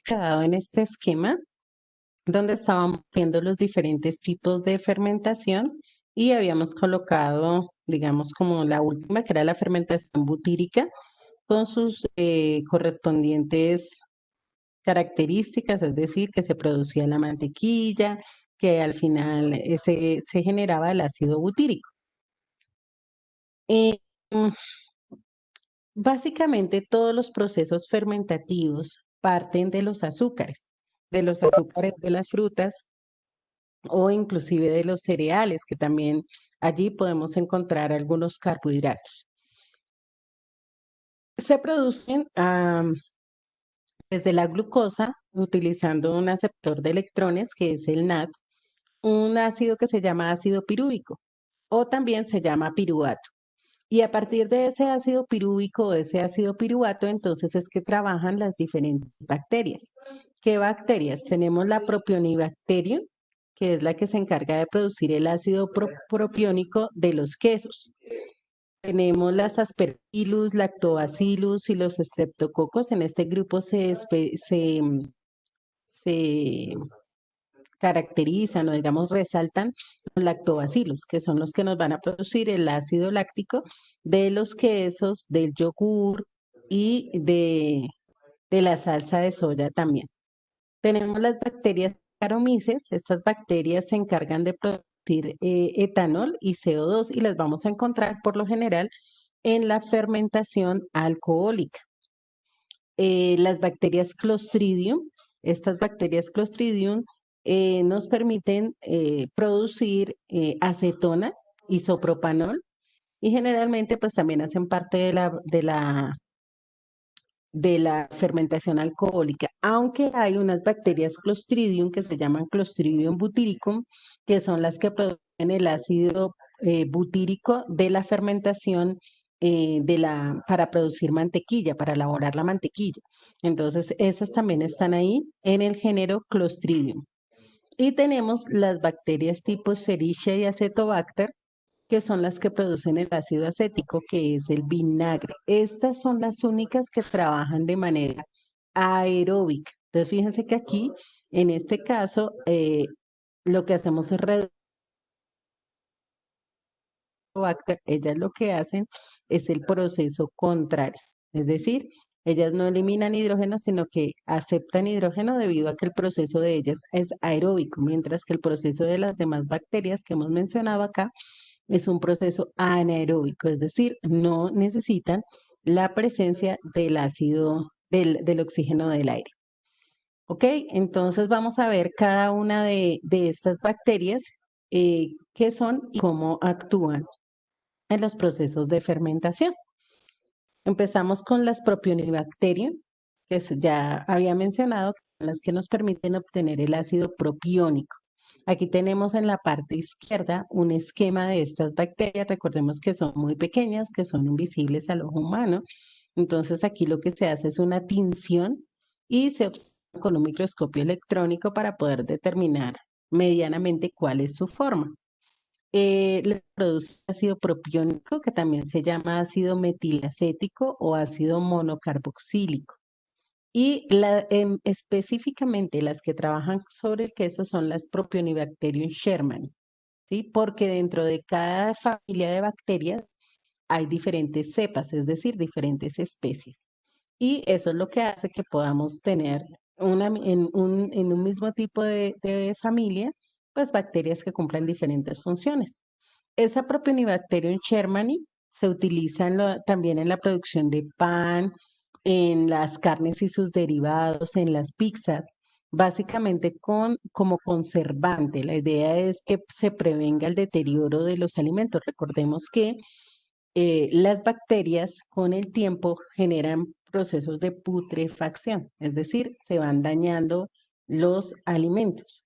quedado en este esquema donde estábamos viendo los diferentes tipos de fermentación y habíamos colocado, digamos, como la última, que era la fermentación butírica, con sus correspondientes características, es decir, que se producía la mantequilla, que al final se generaba el ácido butírico. Eh, mm, Básicamente todos los procesos fermentativos parten de los azúcares de las frutas o inclusive de los cereales, que también allí podemos encontrar algunos carbohidratos. Se producen desde la glucosa utilizando un aceptor de electrones, que es el NAD, un ácido que se llama ácido pirúvico o también se llama piruvato. Y a partir de ese ácido pirúvico o ese ácido piruvato, entonces es que trabajan las diferentes bacterias. ¿Qué bacterias? Tenemos la Propionibacterium, que es la que se encarga de producir el ácido propiónico de los quesos. Tenemos las Aspergillus, Lactobacillus y los Streptococos. En este grupo se caracterizan o digamos resaltan los lactobacilos, que son los que nos van a producir el ácido láctico de los quesos, del yogur y de la salsa de soya también. Tenemos las bacterias Saccharomyces. Estas bacterias se encargan de producir etanol y CO2 y las vamos a encontrar por lo general en la fermentación alcohólica. Las bacterias Clostridium, estas bacterias Clostridium nos permiten producir acetona, isopropanol y generalmente pues también hacen parte de la fermentación alcohólica, aunque hay unas bacterias Clostridium que se llaman Clostridium butyricum, que son las que producen el ácido butírico de la fermentación para producir mantequilla, para elaborar la mantequilla. Entonces, esas también están ahí en el género Clostridium. Y tenemos las bacterias tipo Sericea y Acetobacter, que son las que producen el ácido acético, que es el vinagre. Estas son las únicas que trabajan de manera aeróbica. Entonces, fíjense que aquí, en este caso, lo que hacemos es reducir ellas lo que hacen es el proceso contrario. Es decir, ellas no eliminan hidrógeno, sino que aceptan hidrógeno debido a que el proceso de ellas es aeróbico, mientras que el proceso de las demás bacterias que hemos mencionado acá es un proceso anaeróbico, es decir, no necesitan la presencia del ácido, del oxígeno del aire. ¿Ok? Entonces vamos a ver cada una de estas bacterias, qué son y cómo actúan en los procesos de fermentación. Empezamos con las Propionibacterium, ya había mencionado, que son las que nos permiten obtener el ácido propiónico. Aquí tenemos en la parte izquierda un esquema de estas bacterias. Recordemos que son muy pequeñas, que son invisibles al ojo humano. Entonces aquí lo que se hace es una tinción y se observa con un microscopio electrónico para poder determinar medianamente cuál es su forma. Le produce ácido propiónico, que también se llama ácido metilacético o ácido monocarboxílico. Y específicamente las que trabajan sobre el queso son las Propionibacterium shermani, ¿sí? Porque dentro de cada familia de bacterias hay diferentes cepas, es decir, diferentes especies. Y eso es lo que hace que podamos tener en un mismo tipo de familia, pues bacterias que cumplen diferentes funciones. Esa Propionibacterium shermani se utiliza también en la producción de pan, en las carnes y sus derivados, en las pizzas, básicamente como conservante. La idea es que se prevenga el deterioro de los alimentos. Recordemos que las bacterias con el tiempo generan procesos de putrefacción, es decir, se van dañando los alimentos.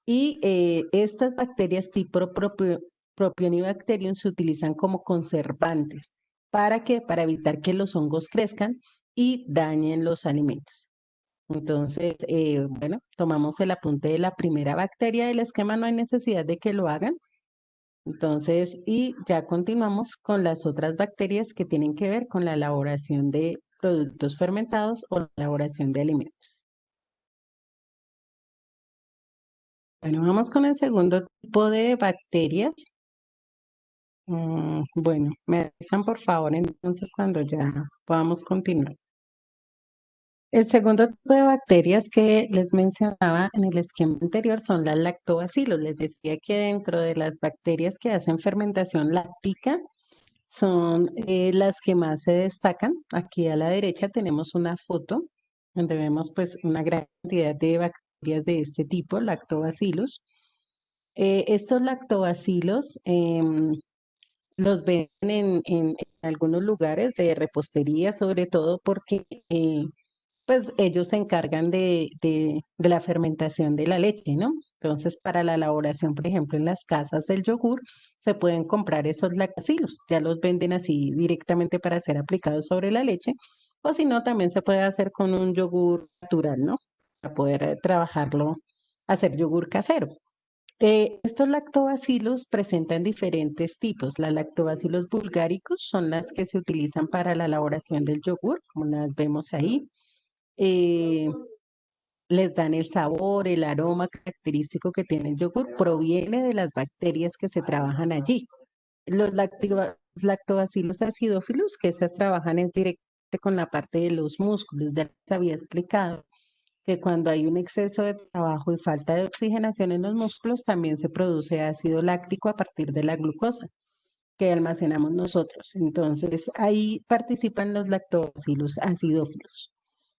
Y estas bacterias tipo Propionibacterium se utilizan como conservantes. ¿Para qué? Para evitar que los hongos crezcan y dañen los alimentos. Entonces, bueno, tomamos el apunte de la primera bacteria del esquema, no hay necesidad de que lo hagan. Entonces, y ya continuamos con las otras bacterias que tienen que ver con la elaboración de productos fermentados o la elaboración de alimentos. Bueno, vamos con el segundo tipo de bacterias. Bueno, me avisan por favor entonces cuando ya podamos continuar. El segundo tipo de bacterias que les mencionaba en el esquema anterior son las lactobacilos. Les decía que dentro de las bacterias que hacen fermentación láctica son las que más se destacan. Aquí a la derecha tenemos una foto donde vemos pues una gran cantidad de bacterias de este tipo, lactobacilos. Estos lactobacilos los ven en algunos lugares de repostería, sobre todo porque pues ellos se encargan de la fermentación de la leche, ¿no? Entonces, para la elaboración, por ejemplo, en las casas del yogur, se pueden comprar esos lactobacilos, ya los venden así directamente para ser aplicados sobre la leche, o si no, también se puede hacer con un yogur natural, ¿no? Para poder trabajarlo, hacer yogur casero. Estos lactobacilos presentan diferentes tipos. Las lactobacillus bulgaricus son las que se utilizan para la elaboración del yogur, como las vemos ahí. Eh, Les dan el sabor, el aroma característico que tiene el yogur, proviene de las bacterias que se trabajan allí. Los lactobacillus acidophilus, que esas trabajan es directamente con la parte de los músculos, ya les había explicado que cuando hay un exceso de trabajo y falta de oxigenación en los músculos, también se produce ácido láctico a partir de la glucosa que almacenamos nosotros. Entonces, ahí participan los lactobacillus acidófilos.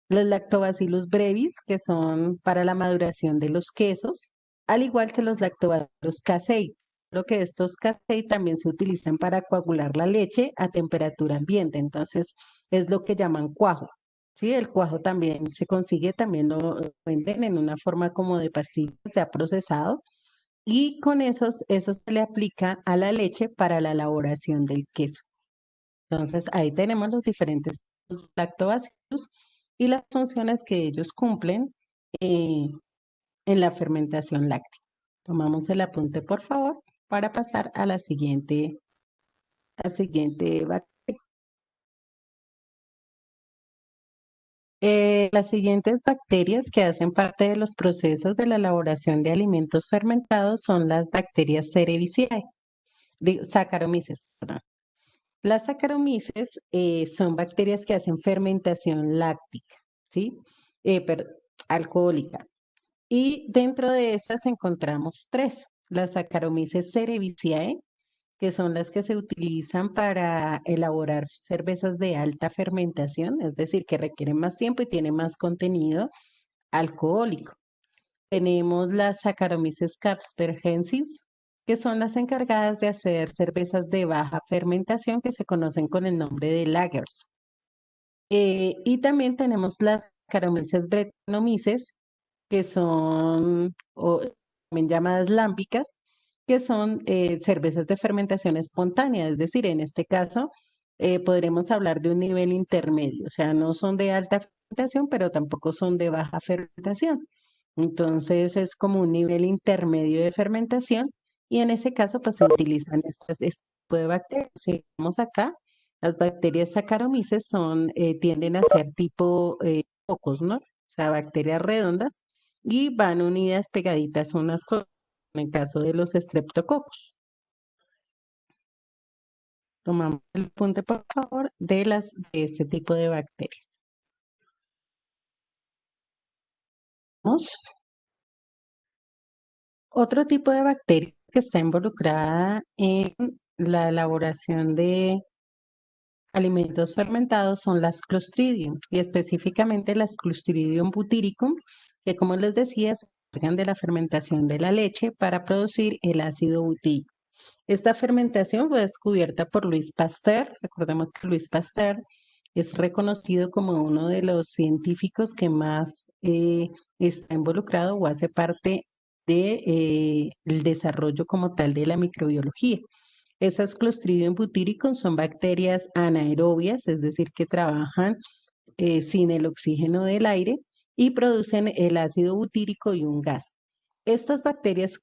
Los lactobacillus brevis, que son para la maduración de los quesos, al igual que los lactobacillus casei. Lo que estos casei también se utilizan para coagular la leche a temperatura ambiente. Entonces, es lo que llaman cuajo. Sí, el cuajo también se consigue, también lo venden en una forma como de pastillas ya procesado y con eso se le aplica a la leche para la elaboración del queso. Entonces, ahí tenemos los diferentes lactobacilos y las funciones que ellos cumplen eh, en la fermentación láctea. Tomamos el apunte, por favor, para pasar a la siguiente bacteria. Las siguientes bacterias que hacen parte de los procesos de la elaboración de alimentos fermentados son las bacterias Cerevisiae, Saccharomyces, perdón. Las Saccharomyces son bacterias que hacen fermentación láctica, ¿sí? Alcohólica. Y dentro de estas encontramos tres, las Saccharomyces cerevisiae, que son las que se utilizan para elaborar cervezas de alta fermentación, es decir, que requieren más tiempo y tienen más contenido alcohólico. Tenemos las Saccharomyces caspergensis, que son las encargadas de hacer cervezas de baja fermentación que se conocen con el nombre de lagers. Y también tenemos las Saccharomyces brettanomyces, que son también llamadas lámbicas, que son cervezas de fermentación espontánea, es decir, en este caso podremos hablar de un nivel intermedio, o sea, no son de alta fermentación, pero tampoco son de baja fermentación. Entonces es como un nivel intermedio de fermentación y en ese caso pues se utilizan este tipo de bacterias. Si vemos acá, las bacterias Saccharomyces tienden a ser tipo cocos, ¿no? O sea, bacterias redondas y van unidas pegaditas unas con otras, en el caso de los estreptococos. Tomamos el punto, por favor, de este tipo de bacterias. Vamos. Otro tipo de bacteria que está involucrada en la elaboración de alimentos fermentados son las Clostridium y específicamente las Clostridium butyricum, que como les decía, se encargan de la fermentación de la leche para producir el ácido butírico. Esta fermentación fue descubierta por Luis Pasteur. Recordemos que Luis Pasteur es reconocido como uno de los científicos que más está involucrado o hace parte del desarrollo como tal de la microbiología. Esas Clostridium butyricum son bacterias anaerobias, es decir, que trabajan sin el oxígeno del aire y producen el ácido butírico y un gas. Estas bacterias,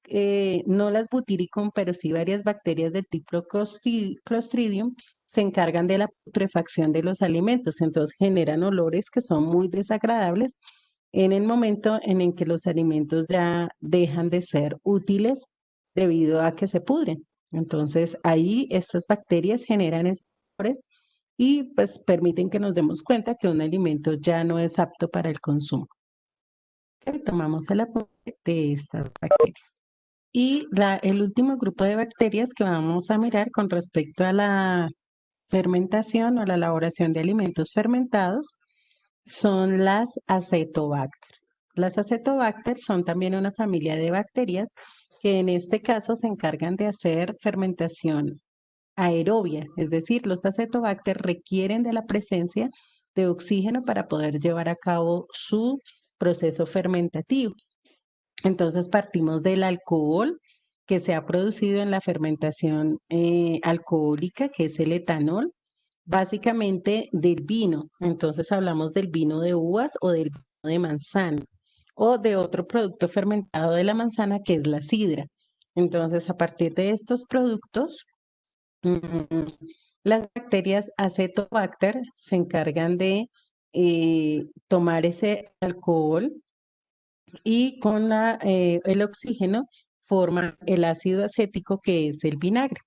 no las butyricum, pero sí varias bacterias del tipo Clostridium, se encargan de la putrefacción de los alimentos, entonces generan olores que son muy desagradables en el momento en el que los alimentos ya dejan de ser útiles debido a que se pudren. Entonces ahí estas bacterias generan espores y pues permiten que nos demos cuenta que un alimento ya no es apto para el consumo. Ok, tomamos el apunte de estas bacterias. Y el último grupo de bacterias que vamos a mirar con respecto a la fermentación o la elaboración de alimentos fermentados son las acetobacter. Las acetobacter son también una familia de bacterias que en este caso se encargan de hacer fermentación aerobia, es decir, los acetobacter requieren de la presencia de oxígeno para poder llevar a cabo su proceso fermentativo. Entonces partimos del alcohol que se ha producido en la fermentación alcohólica, que es el etanol, básicamente del vino. Entonces hablamos del vino de uvas o del vino de manzana o de otro producto fermentado de la manzana que es la sidra. Entonces a partir de estos productos, mm, las bacterias acetobacter se encargan de tomar ese alcohol y con el oxígeno forma el ácido acético que es el vinagre.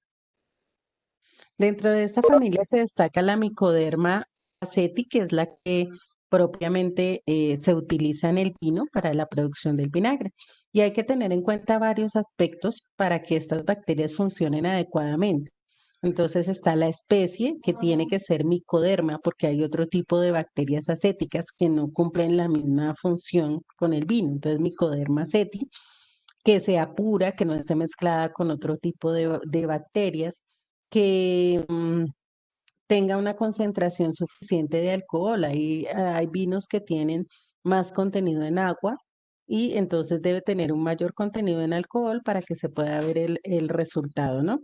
Dentro de esta familia se destaca la Mycoderma aceti, que es la que propiamente se utiliza en el vino para la producción del vinagre. Y hay que tener en cuenta varios aspectos para que estas bacterias funcionen adecuadamente. Entonces está la especie que tiene que ser micoderma porque hay otro tipo de bacterias acéticas que no cumplen la misma función con el vino. Entonces micoderma aceti, que sea pura, que no esté mezclada con otro tipo de bacterias, que tenga una concentración suficiente de alcohol. Hay vinos que tienen más contenido en agua y entonces debe tener un mayor contenido en alcohol para que se pueda ver el resultado, ¿no?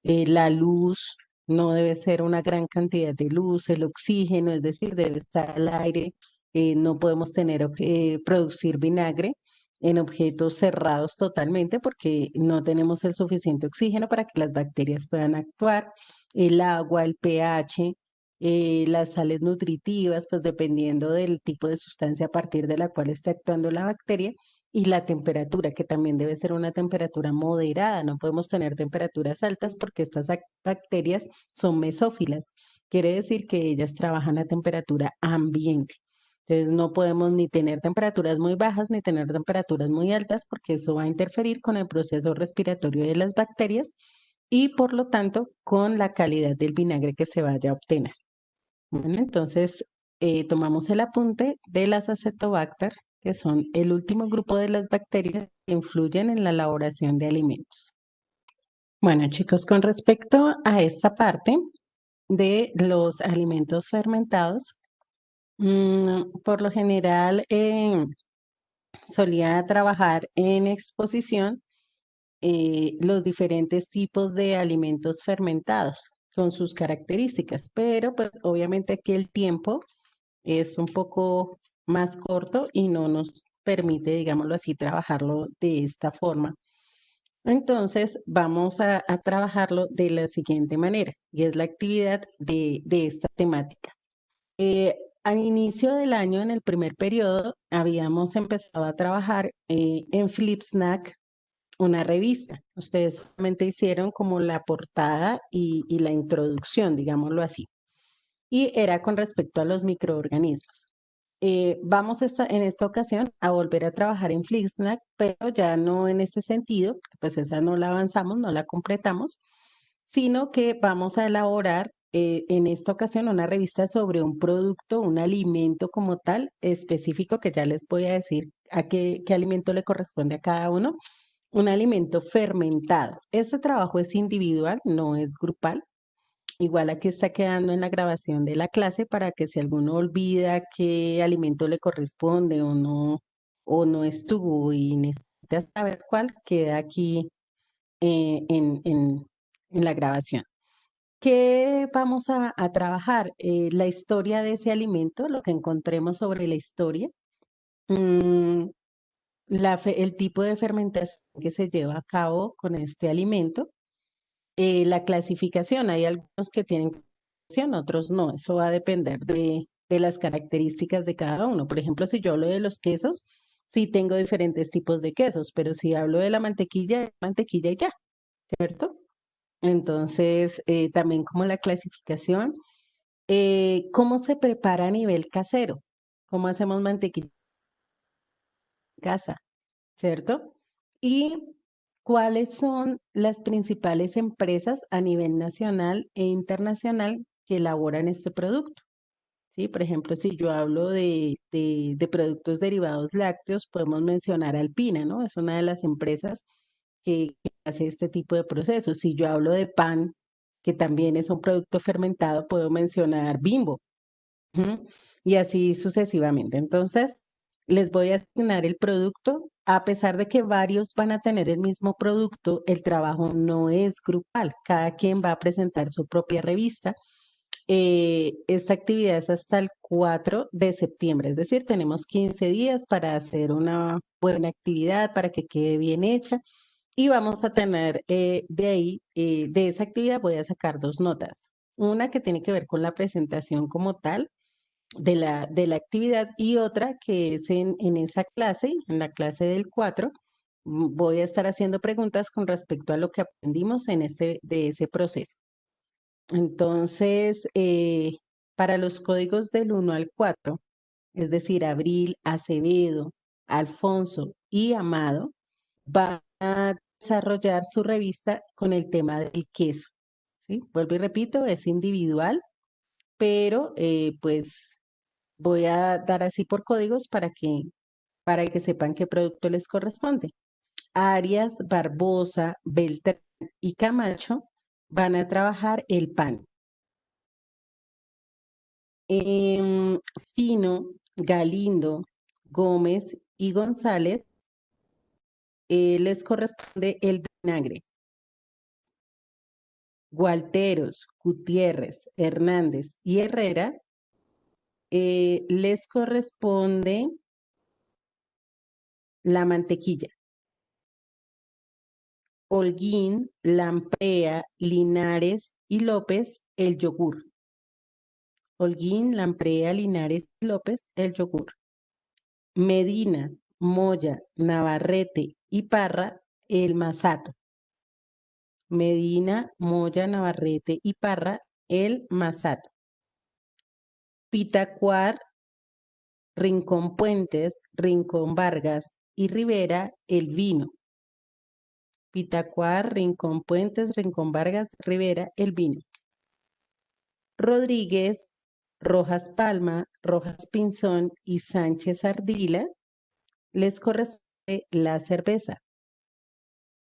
La luz no debe ser una gran cantidad de luz, el oxígeno, es decir, debe estar al aire. No podemos producir vinagre en objetos cerrados totalmente porque no tenemos el suficiente oxígeno para que las bacterias puedan actuar. El agua, el pH, las sales nutritivas, pues dependiendo del tipo de sustancia a partir de la cual esté actuando la bacteria y la temperatura, que también debe ser una temperatura moderada. No podemos tener temperaturas altas porque estas bacterias son mesófilas. Quiere decir que ellas trabajan a temperatura ambiente. Entonces no podemos ni tener temperaturas muy bajas ni tener temperaturas muy altas porque eso va a interferir con el proceso respiratorio de las bacterias y por lo tanto con la calidad del vinagre que se vaya a obtener. Bueno, entonces tomamos el apunte de las acetobacter, que son el último grupo de las bacterias que influyen en la elaboración de alimentos. Bueno, chicos, con respecto a esta parte de los alimentos fermentados, por lo general solía trabajar en exposición los diferentes tipos de alimentos fermentados con sus características, pero pues obviamente aquí el tiempo es un poco más corto y no nos permite, digámoslo así, trabajarlo de esta forma. Entonces, vamos a trabajarlo de la siguiente manera, y es la actividad de esta temática. Eh, Al inicio del año, en el primer periodo, habíamos empezado a trabajar en Flipsnack, una revista. Ustedes solamente hicieron como la portada y la introducción, digámoslo así. Y era con respecto a los microorganismos. Vamos en esta ocasión a volver a trabajar en Flixnack, pero ya no en ese sentido, pues esa no la avanzamos, no la completamos, sino que vamos a elaborar en esta ocasión una revista sobre un producto, un alimento como tal específico, que ya les voy a decir a qué alimento le corresponde a cada uno, un alimento fermentado. Este trabajo es individual, no es grupal. Igual aquí está quedando en la grabación de la clase para que si alguno olvida qué alimento le corresponde o no estuvo y necesita saber cuál, queda aquí en la grabación. ¿Qué vamos a trabajar? La historia de ese alimento, lo que encontremos sobre la historia, mm, el tipo de fermentación que se lleva a cabo con este alimento, la clasificación. Hay algunos que tienen clasificación, otros no. Eso va a depender de las características de cada uno. Por ejemplo, si yo hablo de los quesos, sí tengo diferentes tipos de quesos, pero si hablo de la mantequilla, es mantequilla y ya, ¿cierto? Entonces, también como la clasificación, ¿cómo se prepara a nivel casero? ¿Cómo hacemos mantequilla en casa? ¿Cierto? Y cuáles son las principales empresas a nivel nacional e internacional que elaboran este producto. ¿Sí? Por ejemplo, si yo hablo de productos derivados lácteos, podemos mencionar Alpina, ¿no? Es una de las empresas que hace este tipo de procesos. Si yo hablo de pan, que también es un producto fermentado, puedo mencionar Bimbo. Ujú. Y así sucesivamente. Entonces, les voy a asignar el producto. A pesar de que varios van a tener el mismo producto, el trabajo no es grupal. Cada quien va a presentar su propia revista. Esta actividad es hasta el 4 de septiembre, es decir, tenemos 15 días para hacer una buena actividad, para que quede bien hecha. Y vamos a tener de ahí, de esa actividad voy a sacar dos notas. Una que tiene que ver con la presentación como tal de la actividad y otra que es en esa clase, en la clase del 4, voy a estar haciendo preguntas con respecto a lo que aprendimos de ese proceso. Entonces, para los códigos del 1 al 4, es decir, Abril, Acevedo, Alfonso y Amado, van a desarrollar su revista con el tema del queso. ¿Sí? Vuelvo y repito, es individual, pero pues voy a dar así por códigos para que sepan qué producto les corresponde. Arias, Barbosa, Beltrán y Camacho van a trabajar el pan. Em, Fino, Galindo, Gómez y González les corresponde el vinagre. Gualteros, Gutiérrez, Hernández y Herrera les corresponde la mantequilla. Holguín, Lamprea, Linares y López el yogur. Holguín, Lamprea, Linares y López el yogur. Medina, Moya, Navarrete y Parra el masato. Medina, Moya, Navarrete y Parra el masato. Pitacuar, Rincón Puentes, Rincón Vargas y Rivera el vino. Pitacuar, Rincón Puentes, Rincón Vargas, Rivera el vino. Rodríguez, Rojas Palma, Rojas Pinzón y Sánchez Ardila les corresponde la cerveza.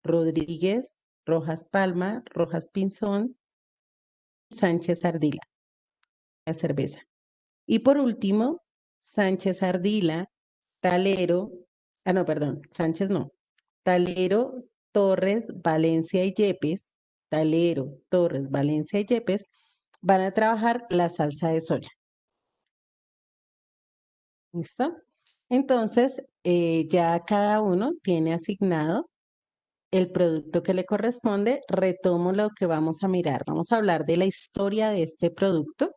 Rodríguez, Rojas Palma, Rojas Pinzón, Sánchez Ardila, la cerveza. Y por último, Sánchez Ardila, Talero, no, perdón, Sánchez no, Talero, Torres, Valencia y Yepes, Talero, Torres, Valencia y Yepes, van a trabajar la salsa de soya. ¿Listo? Entonces, ya cada uno tiene asignado el producto que le corresponde. Retomo lo que vamos a mirar. Vamos a hablar de la historia de este producto.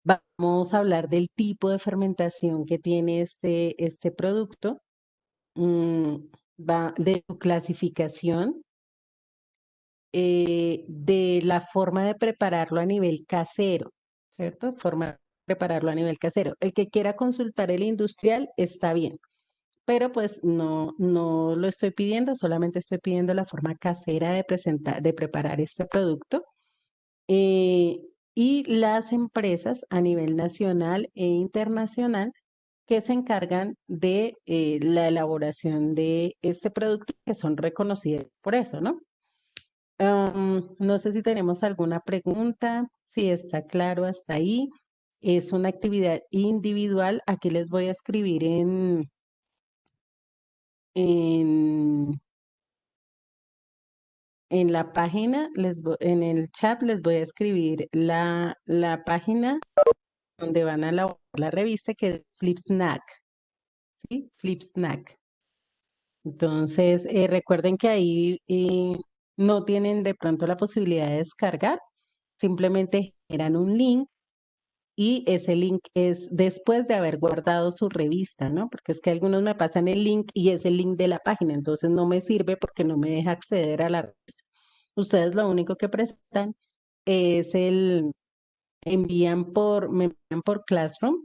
Vamos a hablar del tipo de fermentación que tiene este producto, mm, de su clasificación, de la forma de prepararlo a nivel casero, ¿cierto? Forma de prepararlo a nivel casero. El que quiera consultar el industrial está bien, pero pues no lo estoy pidiendo, solamente estoy pidiendo la forma casera de preparar este producto. eh, y las empresas a nivel nacional e internacional que se encargan de la elaboración de este producto, que son reconocidas por eso, ¿no? No sé si tenemos alguna pregunta, si está claro hasta ahí. Es una actividad individual. Aquí les voy a escribir en, en la página, en el chat les voy a escribir la página donde van a elaborar la revista, que es Flipsnack, ¿sí? Flipsnack. Entonces, recuerden que ahí no tienen de pronto la posibilidad de descargar, simplemente generan un link y ese link es después de haber guardado su revista, ¿no? Porque es que algunos me pasan el link y es el link de la página, entonces no me sirve porque no me deja acceder a la revista. Ustedes lo único que presentan es me envían por Classroom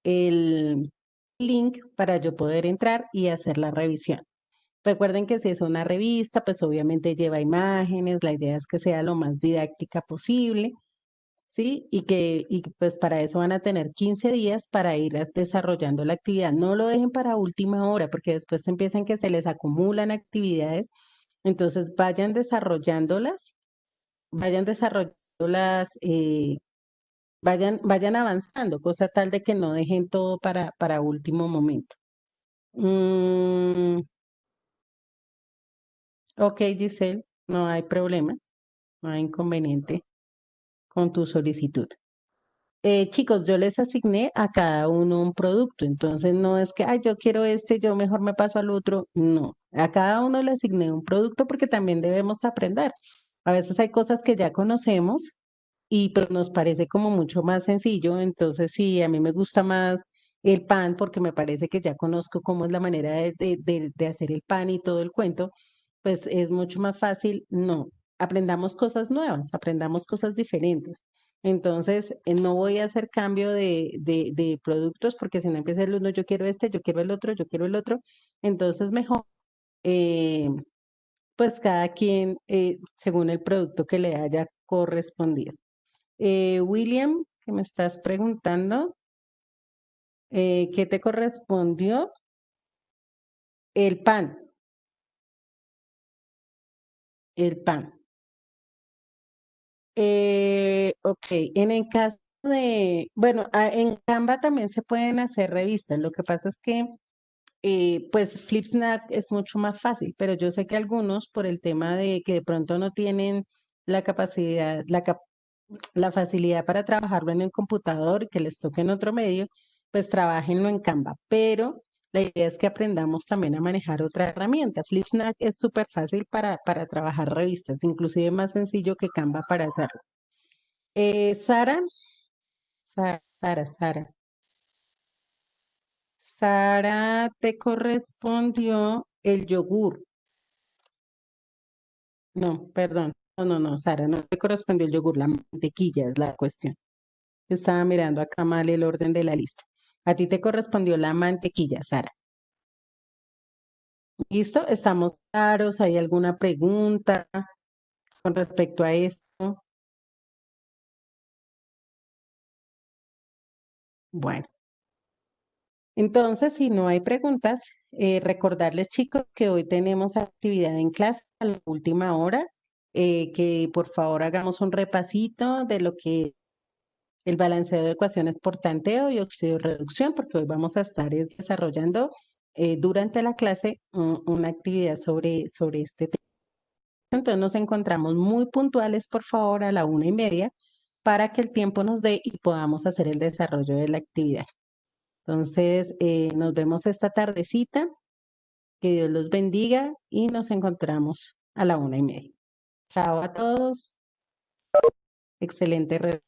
el link para yo poder entrar y hacer la revisión. Recuerden que si es una revista, pues obviamente lleva imágenes, la idea es que sea lo más didáctica posible, ¿sí? Pues para eso van a tener 15 días para ir desarrollando la actividad. No lo dejen para última hora, porque después empiezan que se les acumulan actividades, entonces vayan desarrollándolas, vayan avanzando, cosa tal de que no dejen todo para último momento. Mm, ok, Giselle, no hay problema, no hay inconveniente con tu solicitud. Chicos, yo les asigné a cada uno un producto, entonces no es que, ay, yo quiero este, yo mejor me paso al otro, no, a cada uno le asigné un producto porque también debemos aprender. A veces hay cosas que ya conocemos y pues nos parece como mucho más sencillo, entonces sí, a mí me gusta más el pan porque me parece que ya conozco cómo es la manera de hacer el pan y todo el cuento, pues es mucho más fácil, no, aprendamos cosas nuevas, aprendamos cosas diferentes. Entonces, no voy a hacer cambio de productos porque si no empieza el uno, yo quiero este, yo quiero el otro, yo quiero el otro. Entonces, mejor, eh, pues cada quien según el producto que le haya correspondido. William, que me estás preguntando, ¿qué te correspondió? El pan, el pan. Ok, en el caso bueno, en Canva también se pueden hacer revistas. Lo que pasa es que pues Flipsnack es mucho más fácil, pero yo sé que algunos, por el tema de que de pronto no tienen la capacidad, la facilidad para trabajarlo en el computador y que les toque en otro medio, pues trabajenlo en Canva. Pero la idea es que aprendamos también a manejar otra herramienta. Flipsnack es súper fácil para trabajar revistas, inclusive más sencillo que Canva para hacerlo. Sara, Sara. Sara, te correspondió el yogur. No, perdón. No, Sara, no te correspondió el yogur, la mantequilla es la cuestión. Estaba mirando acá mal el orden de la lista. A ti te correspondió la mantequilla, Sara. ¿Listo? ¿Estamos claros? ¿Hay alguna pregunta con respecto a esto? Bueno, entonces, si no hay preguntas, recordarles, chicos, que hoy tenemos actividad en clase a la última hora, que por favor hagamos un repasito de lo que el balanceo de ecuaciones por tanteo y oxidorreducción, porque hoy vamos a estar desarrollando durante la clase una actividad sobre este tema. Entonces nos encontramos muy puntuales, por favor, a la 1:30 para que el tiempo nos dé y podamos hacer el desarrollo de la actividad. Entonces, nos vemos esta tardecita. Que Dios los bendiga y nos encontramos a la 1:30. Chao a todos. Excelente.